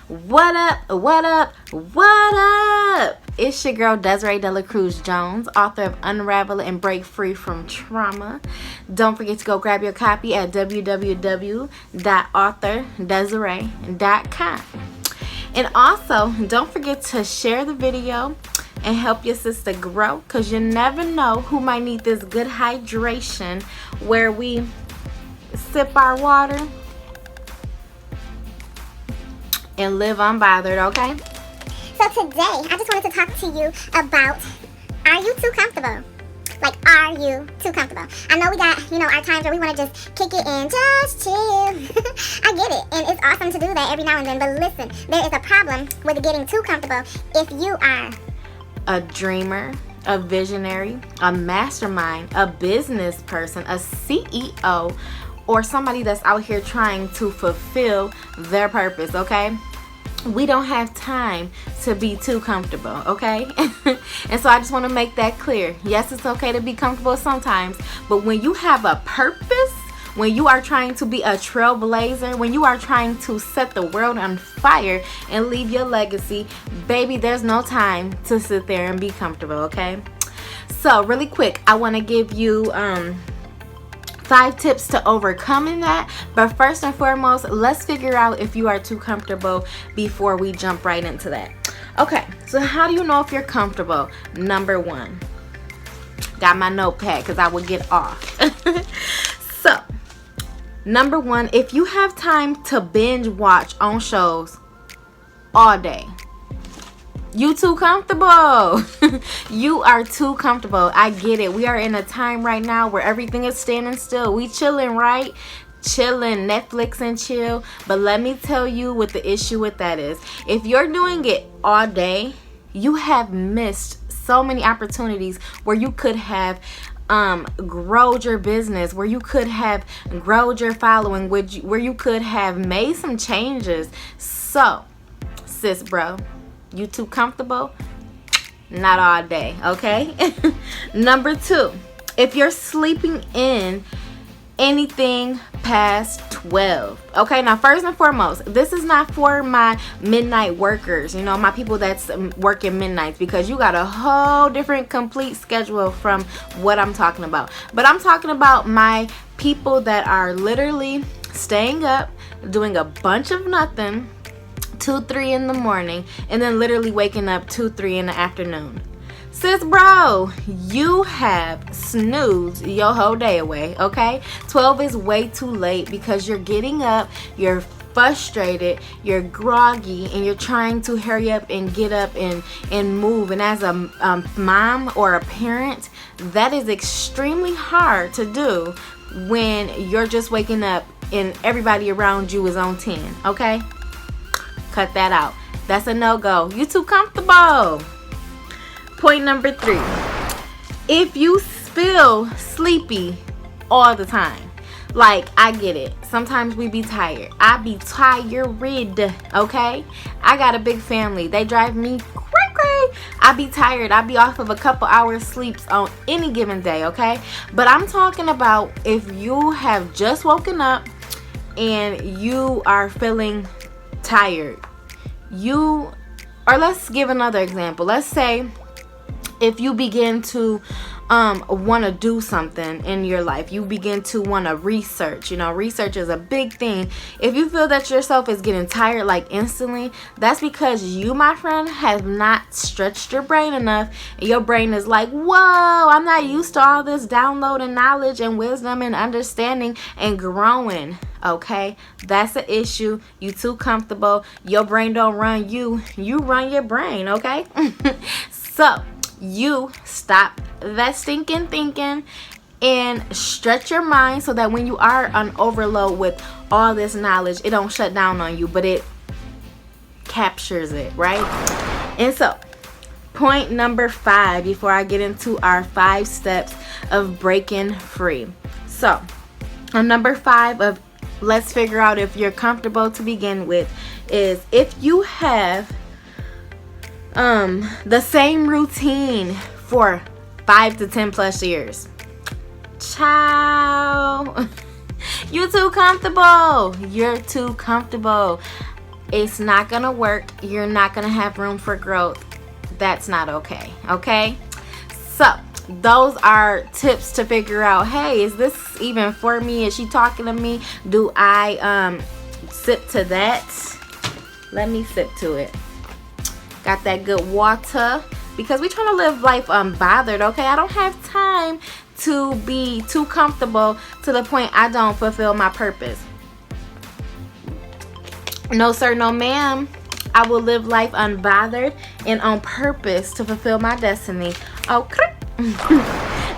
What up? What up? What up? It's your girl Desiree Dela Cruz Jones, author of Unravel and Break Free from Trauma. Don't forget to go grab your copy at www.authordesiree.com. And also, don't forget to share the video and help your sister grow, because you never know who might need this good hydration where we sip our water and live unbothered, okay? So today, I just wanted to talk to you about, are you too comfortable? Like, are you too comfortable? I know we got, our times where we want to just kick it and just chill. I get it, and it's awesome to do that every now and then, but listen, there is a problem with getting too comfortable if you are a dreamer, a visionary, a mastermind, a business person, a CEO, or somebody that's out here trying to fulfill their purpose, okay? We don't have time to be too comfortable, okay? And so I just want to make that clear. Yes, it's okay to be comfortable sometimes, but when you have a purpose, when you are trying to be a trailblazer, when you are trying to set the world on fire and leave your legacy, baby, there's no time to sit there and be comfortable, okay? So really quick, I want to give you 5 tips to overcoming that. But first and foremost, let's figure out if you are too comfortable before we jump right into that. Okay, so how do you know if you're comfortable? Number 1, got my notepad because I would get off. So, number 1, if you have time to binge watch on shows all day, you too comfortable. You are too comfortable. I get it. We are in a time right now where everything is standing still. We chilling, right? Chilling, Netflix and chill. But let me tell you what the issue with that is. If you're doing it all day, you have missed so many opportunities where you could have growed your business, where you could have growed your following, where you could have made some changes. So, sis, bro, you too comfortable? Not all day, okay? Number 2, if you're sleeping in anything past 12. Okay, now first and foremost, this is not for my midnight workers, my people that's working midnights, because you got a whole different complete schedule from what I'm talking about. But I'm talking about my people that are literally staying up, doing a bunch of nothing, 2-3 in the morning, and then literally waking up 2-3 in the afternoon. Sis, bro, you have snoozed your whole day away, okay? 12 is way too late because you're getting up, you're frustrated, you're groggy, and you're trying to hurry up and get up and move. And as a mom or a parent, that is extremely hard to do when you're just waking up and everybody around you is on 10, okay? Cut that out. That's a no-go. You too comfortable. Point number 3. If you feel sleepy all the time, like, I get it. Sometimes we be tired. I be tired, okay? I got a big family. They drive me cray. I be tired. I be off of a couple hours sleeps on any given day, okay? But I'm talking about if you have just woken up and you are feeling tired, or let's give another example. Let's say if you begin to want to do something in your life, you begin to want to research. Research is a big thing. If you feel that yourself is getting tired like instantly, that's because you, my friend, have not stretched your brain enough, and your brain is like, whoa, I'm not used to all this downloading knowledge and wisdom and understanding and growing. Okay, that's an issue. You too comfortable. Your brain don't run you. You run your brain, okay? So you stop that stinking thinking and stretch your mind so that when you are on overload with all this knowledge, it don't shut down on you, but it captures it, right? And so point number 5, before I get into our 5 steps of breaking free. So on number 5 of let's figure out if you're comfortable to begin with is if you have the same routine for 5 to 10 plus years. Ciao. You're too comfortable. You're too comfortable. It's not gonna work. You're not gonna have room for growth. That's not okay. Okay? So those are tips to figure out, hey, is this even for me? Is she talking to me? Do I sip to that? Let me sip to it. Got that good water, because we're trying to live life unbothered. Okay, I don't have time to be too comfortable to the point I don't fulfill my purpose. No sir, no ma'am. I will live life unbothered and on purpose to fulfill my destiny. Okay.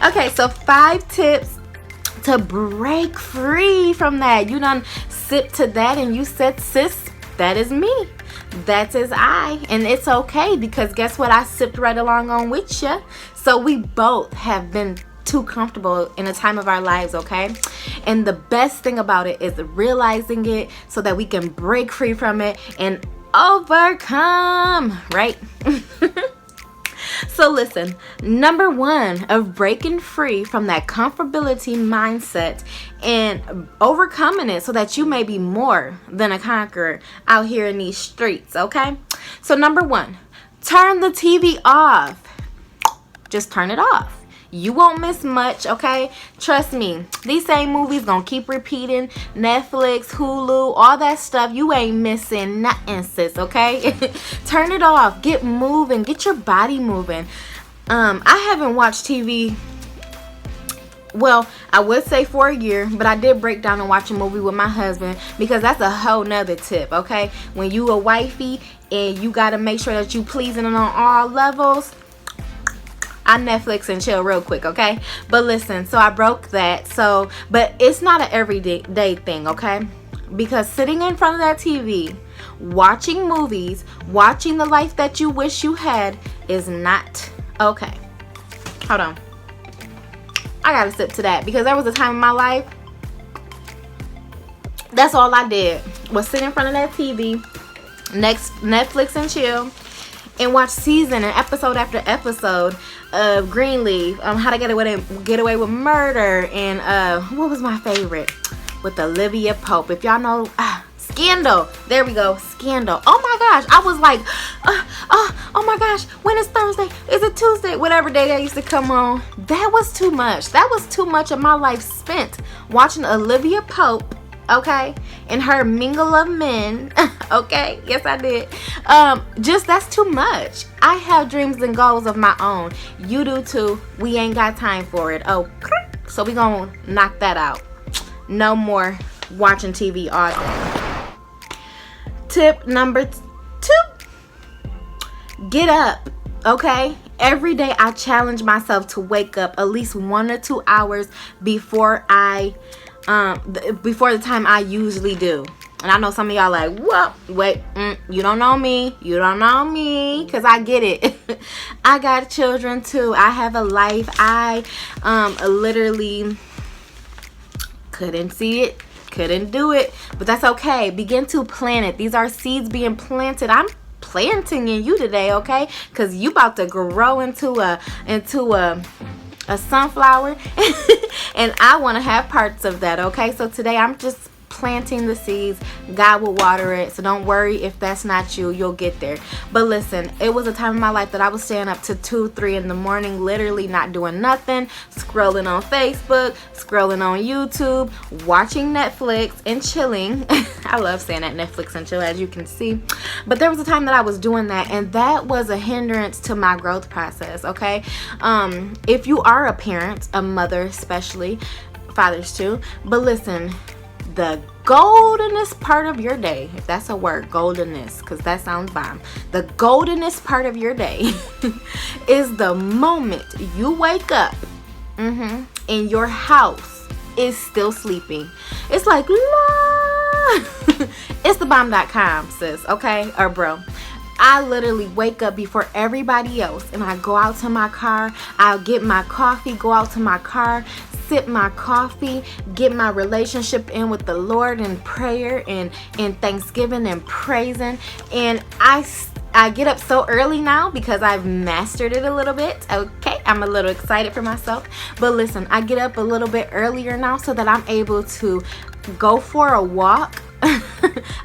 Okay, so 5 tips to break free from that. You done sip to that and you said, sis, that is me. That is I. And it's okay, because guess what? I sipped right along on with you. So we both have been too comfortable in a time of our lives, okay? And the best thing about it is realizing it so that we can break free from it and overcome, right? So listen, number 1 of breaking free from that comfortability mindset and overcoming it so that you may be more than a conqueror out here in these streets, okay? So number 1, turn the TV off. Just turn it off. You won't miss much, okay? Trust me, these same movies gonna keep repeating. Netflix, Hulu, all that stuff. You ain't missing nothing, sis, okay? Turn it off. Get moving. Get your body moving. I haven't watched TV, well, I would say for a year, but I did break down and watch a movie with my husband, because that's a whole nother tip, okay? When you a wifey and you gotta make sure that you pleasing on all levels, I Netflix and chill real quick, okay? But listen, so I broke that. So, but it's not an everyday thing, okay? Because sitting in front of that TV, watching movies, watching the life that you wish you had is not okay. Hold on. I gotta sip to that, because there was a time in my life, that's all I did was sit in front of that TV, Netflix and chill, and watch season and episode after episode of Greenleaf, How to Get Away with Murder, and what was my favorite? With Olivia Pope. If y'all know, Scandal. There we go, Scandal. Oh my gosh, I was like, oh my gosh, when is Thursday? Is it Tuesday? Whatever day that used to come on. That was too much. That was too much of my life spent watching Olivia Pope, okay, and her mingle of men. Okay, yes I did. Just that's too much. I have dreams and goals of my own. You do too. We ain't got time for it. Oh, so we gonna knock that out. No more watching TV all day. Tip number 2, get up, okay? Every day I challenge myself to wake up at least 1 or 2 hours before before the time I usually do. And I know some of y'all like, what? Wait, you don't know me. You don't know me. Because I get it. I got children too. I have a life. I literally couldn't see it. Couldn't do it. But that's okay. Begin to plant it. These are seeds being planted. I'm planting in you today, okay? Because you about to grow into a sunflower. And I want to have parts of that, okay? So today I'm just planting the seeds. God will water it, so don't worry if that's not you. You'll get there. But listen, it was a time in my life that I was staying up to 2, 3 in the morning, literally not doing nothing, scrolling on Facebook, scrolling on YouTube, watching Netflix and chilling. I love saying that, Netflix and chill, as you can see. But there was a time that I was doing that, and that was a hindrance to my growth process, okay? If you are a parent, a mother especially, fathers too, but listen, the goldenest part of your day, if that's a word, goldenest, because that sounds bomb. The goldenest part of your day is the moment you wake up and your house is still sleeping. It's like, it's the bomb.com, sis, okay? Or bro. I literally wake up before everybody else, and I go out to my car. I'll get my coffee, go out to my car, sip my coffee, get my relationship in with the Lord in prayer and thanksgiving and praising. And I get up so early now because I've mastered it a little bit. Okay, I'm a little excited for myself. But listen, I get up a little bit earlier now so that I'm able to go for a walk.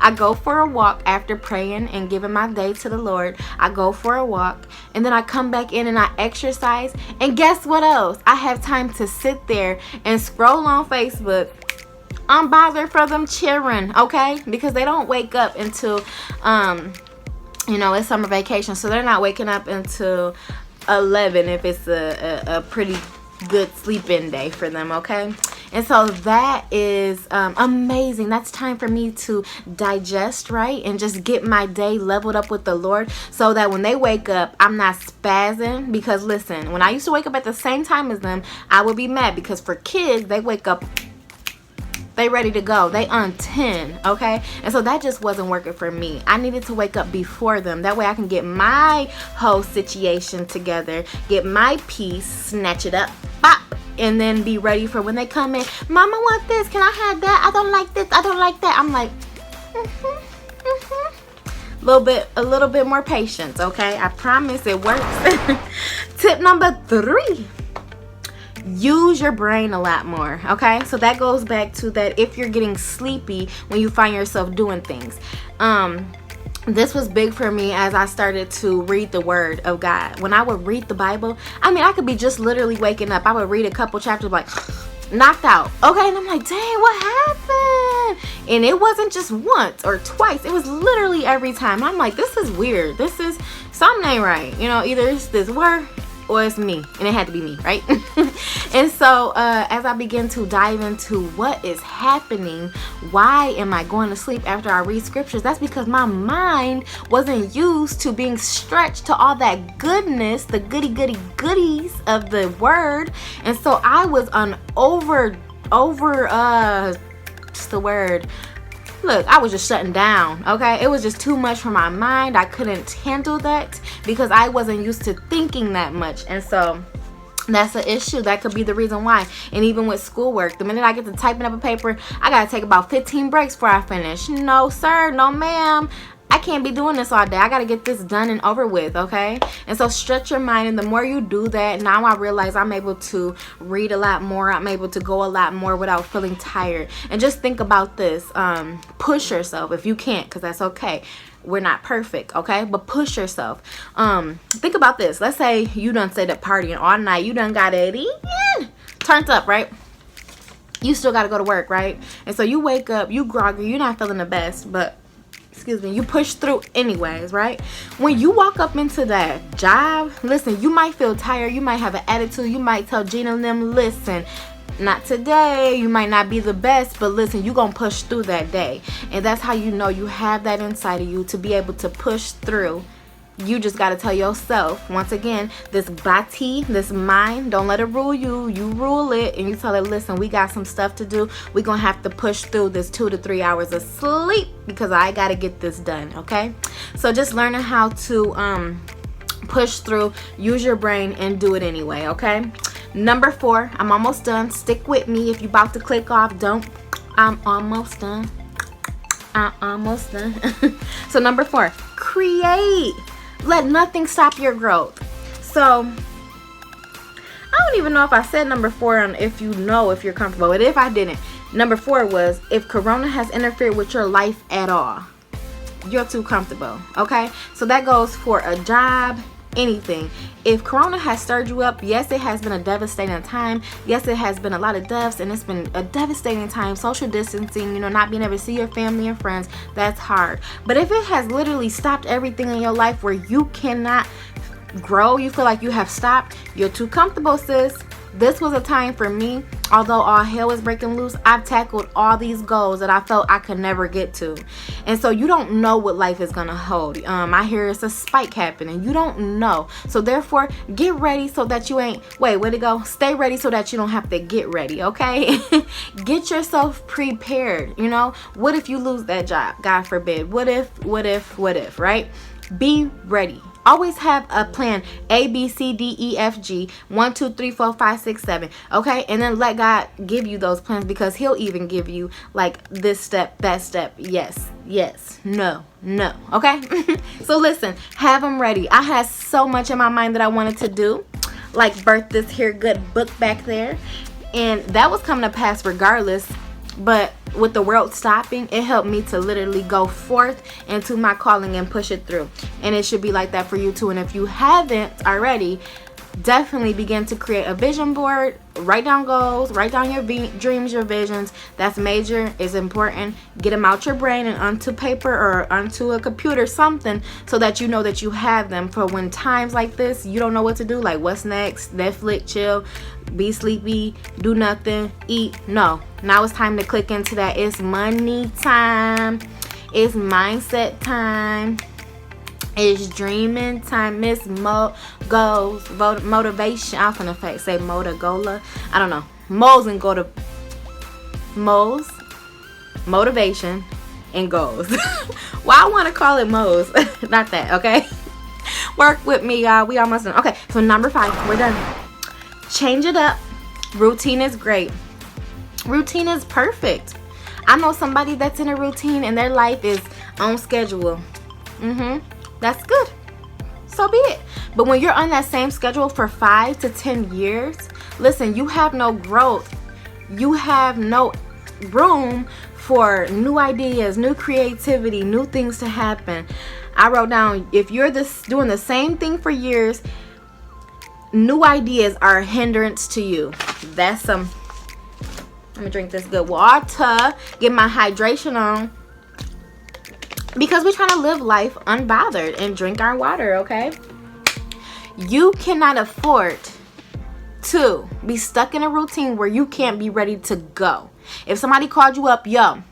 I go for a walk after praying and giving my day to the Lord. I go for a walk, and then I come back in and I exercise. And guess what else? I have time to sit there and scroll on Facebook. I'm bothered for them children, okay? Because they don't wake up until, it's summer vacation. So they're not waking up until 11 if it's a pretty good sleep-in day for them, okay? And so that is amazing. That's time for me to digest, right? And just get my day leveled up with the Lord so that when they wake up, I'm not spazzing. Because listen, when I used to wake up at the same time as them, I would be mad because for kids, they wake up, they ready to go. They on 10, okay? And so that just wasn't working for me. I needed to wake up before them. That way I can get my whole situation together, get my peace, snatch it up, pop, and then be ready for when they come in. Mama want this. Can I have that? I don't like this. I don't like that. I'm like, a little bit more patience, okay? I promise it works. Tip number 3. Use your brain a lot more, okay? So that goes back to that if you're getting sleepy when you find yourself doing things. This was big for me as I started to read the Word of God. When I would read the Bible, I could be just literally waking up. I would read a couple chapters like knocked out, okay? And I'm like, dang, what happened? And it wasn't just once or twice. It was literally every time. I'm like, this is weird. This is something ain't right. Either it's this word or it's me, and it had to be me, right? And so as I begin to dive into what is happening, why am I going to sleep after I read scriptures? That's because my mind wasn't used to being stretched to all that goodness, the goodies of the Word. And so I was what's the word? Look, I was just shutting down, okay? It was just too much for my mind. I couldn't handle that because I wasn't used to thinking that much. And so that's an issue. That could be the reason why. And even with schoolwork, the minute I get to typing up a paper, I gotta take about 15 breaks before I finish. No, sir. No, ma'am. I can't be doing this all day. I got to get this done and over with, okay? And so stretch your mind, and the more you do that, now I realize I'm able to read a lot more. I'm able to go a lot more without feeling tired. And just think about this. Push yourself if you can't, because that's okay. We're not perfect, okay? But push yourself. Think about this. Let's say you done stayed up partying all night. You done got it in, turned up, right? You still got to go to work, right? And so you wake up, you groggy, you're not feeling the best, but you push through anyways, right? When you walk up into that job, listen, you might feel tired, you might have an attitude, you might tell Gina and them, listen, not today, you might not be the best, but listen, you're gonna push through that day. And that's how you know you have that inside of you to be able to push through. You just got to tell yourself, once again, this body, this mind, don't let it rule you. You rule it, and you tell it, listen, we got some stuff to do. We're going to have to push through this 2 to 3 hours of sleep because I got to get this done, okay? So just learning how to push through, use your brain, and do it anyway, okay? Number 4, I'm almost done. Stick with me. If you're about to click off, don't. I'm almost done. So number 4, create. Let nothing stop your growth. So I don't even know if I said number 4 on if you're comfortable. But if I didn't, number 4 was if Corona has interfered with your life at all, you're too comfortable, okay? So that goes for a job, anything. If Corona has stirred you up, yes, it has been a devastating time. Yes, it has been a lot of deaths, and it's been a devastating time. Social distancing, not being able to see your family and friends, that's hard. But if it has literally stopped everything in your life where you cannot grow, you feel like you have stopped, you're too comfortable, sis. This was a time for me, although all hell was breaking loose, I've tackled all these goals that I felt I could never get to. And so you don't know what life is going to hold. I hear it's a spike happening. You don't know. So therefore, get ready so that you ain't, where'd it go? Stay ready so that you don't have to get ready, okay? Get yourself prepared, What if you lose that job? God forbid. What if, right? Be ready. Always have a plan. A, B, C, D, E, F, G. 1, 2, 3, 4, 5, 6, 7. Okay? And then let God give you those plans because he'll even give you like this step, that step. Yes, no. Okay? So listen, have them ready. I had so much in my mind that I wanted to do. Like birth this here good book back there. And that was coming to pass regardless. But with the world stopping, it helped me to literally go forth into my calling and push it through. And it should be like that for you too. And if you haven't already, definitely begin to create a vision board. Write down goals, write down your dreams, your visions. That's major, is important. Get them out your brain and onto paper or onto a computer, something, so that you know that you have them for when times like this, you don't know what to do. Like, what's next? Netflix, chill, be sleepy, do nothing, eat. No, now it's time to click into that. It's money time. It's mindset time. It's dreaming time. Miss goals, motivation. I was gonna say Motogola. I don't know. Mo's and go to Mo's, motivation, and goals. Well, I want to call it Mo's, not that. Okay. Work with me, y'all. We almost done. Okay. So number 5, we're done. Change it up. Routine is great. Routine is perfect. I know somebody that's in a routine and their life is on schedule. That's good. So be it. But when you're on that same schedule for 5 to 10 years, listen, you have no growth. You have no room for new ideas, new creativity, new things to happen. I wrote down, if you're doing the same thing for years, new ideas are a hindrance to you. That's some. Let me drink this good water. Get my hydration on. Because we're trying to live life unbothered and drink our water, okay? You cannot afford to be stuck in a routine where you can't be ready to go. If somebody called you up, yo,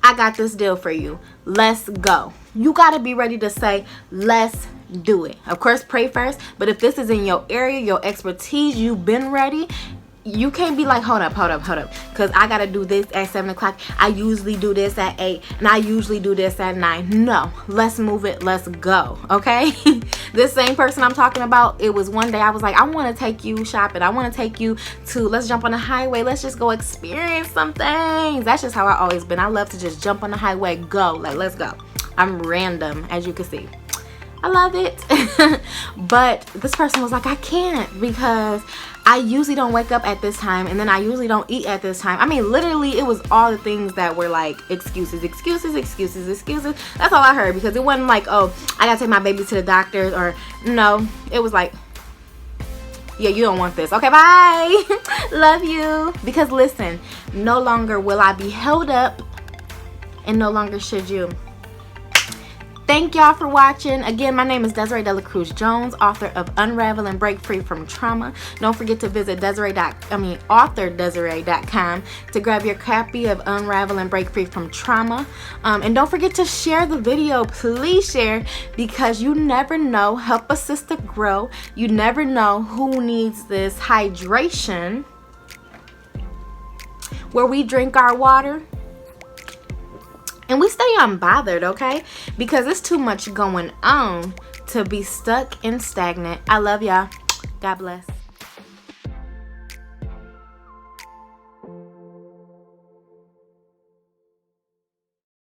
I got this deal for you. Let's go. You got to be ready to say, let's do it. Of course, pray first. But if this is in your area, your expertise, you've been ready. You can't be like, hold up, because I gotta do this at 7 o'clock. I usually do this at 8, and I usually do this at 9. No, let's move it. Let's go. Okay. This same person I'm talking about, it was one day I was like, I want to take you shopping. I want to take you to, let's jump on the highway. Let's just go experience some things. That's just how I always been. I love to just jump on the highway, go. Like, let's go. I'm random, as you can see. I love it. But this person was like, I can't, because I usually don't wake up at this time, and then I usually don't eat at this time. I mean, literally, it was all the things that were like excuses. That's all I heard, because it wasn't like, oh, I gotta take my baby to the doctors, or no, it was like, yeah, you don't want this. Okay, bye. Love you. Because listen, no longer will I be held up, and no longer should you. Thank y'all for watching. Again, my name is Desiree Dela Cruz Jones, author of Unravel and Break Free from Trauma. Don't forget to visit authordesiree.com to grab your copy of Unravel and Break Free from Trauma. And don't forget to share the video. Please share, because you never know. Help a sister grow. You never know who needs this hydration where we drink our water and we stay unbothered, okay? Because it's too much going on to be stuck and stagnant. I love y'all. God bless.